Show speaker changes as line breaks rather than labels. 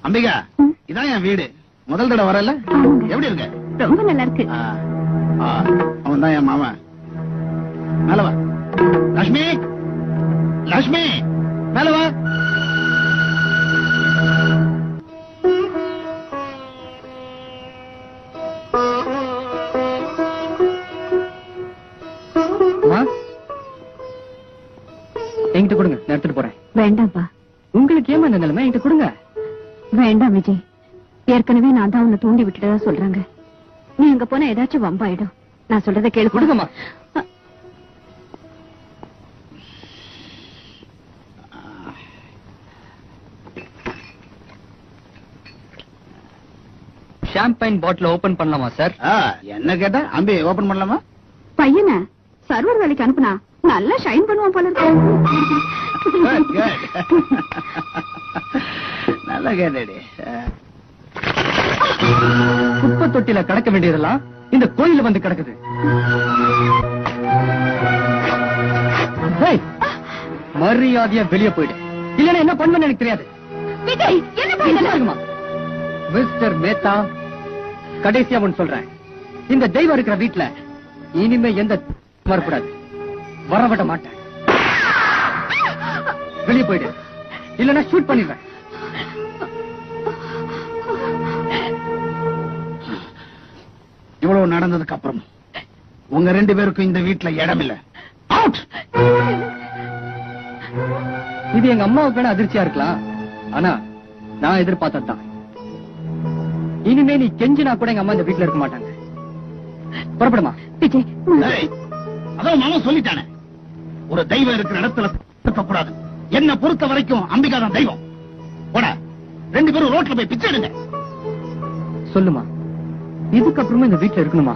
அம்பிகா, இதான் என் வீடு. முதல் தடவை வரல. எப்படி இருக்க?
ரொம்ப நல்லா இருக்கு.
அவன் தான் என் மாமன். மேல வா. லட்சுமி, லட்சுமி, மேல வா.
என்கிட்ட கொடுங்க, நான் எடுத்துட்டு போறேன்.
வேண்டாம்ப்பா.
உங்களுக்கு ஏமா இந்த நிலைமை? என்கிட்ட கொடுங்க.
வேண்டாம் விஜய், ஏற்கனவே நான் தான் உன்னை தூண்டி விட்டுட்டதா சொல்றாங்க. நீ அங்க போனா ஏதாச்சும் வம்பாயிடும். நான் சொல்றதை கேளு.
கொடுங்கம்மா. ஷாம்பைன் பாட்டில் ஓபன் பண்ணலாமா சார்?
என்ன கேட்டா அம்பி ஓபன் பண்ணலாமா?
பையனை சர்வர் வேலைக்கு அனுப்புனா நல்லா ஷைன் பண்ணுவான் போல இருக்கு.
நல்லா கேட்டடி.
குப்பை தொட்டில கிடக்க வேண்டியதெல்லாம் இந்த கோயில வந்து கிடக்குது. மரியாதையா வெளியே போயிடு, இல்லன்னா என்ன பண்ணுன்னு எனக்கு தெரியாது. மிஸ்டர் மேத்தா, கடைசியா ஒன்னு சொல்றேன். இந்த தெய்வம் இருக்கிற வீட்டுல இனிமே எந்த வரக்கூடாது. வரவிட மாட்டேன். வெளியே போயிடு, இல்லன்னா ஷூட் பண்ணிடுவேன்.
இவ்வளவு நடந்ததுக்கு அப்புறம் உங்க 2 பேருக்கும் இந்த வீட்டுல இடம் இல்ல. அவுட்.
இது எங்க அம்மாவுக்கான அதிர்ச்சியா இருக்கலாம், ஆனா நான் எதிர்பார்த்ததுதான். இனிமே நீ கெஞ்சினா கூட எங்க அம்மா இந்த வீட்டுல இருக்க மாட்டாங்க. புறப்படுமா?
விஜய்,
அதான் மாமா சொல்லிட்டானே, ஒரு தெய்வம் இருக்கிற இடத்துல இருக்கக்கூடாது. என்ன பொறுத்த வரைக்கும் அம்பிகா தான் தெய்வம். போட, 2 பேரும் ரோட்ல போய் பிச்சை எடுங்க.
சொல்லுமா, இதுக்கப்புறமா இந்த வீட்டுல இருக்கணுமா?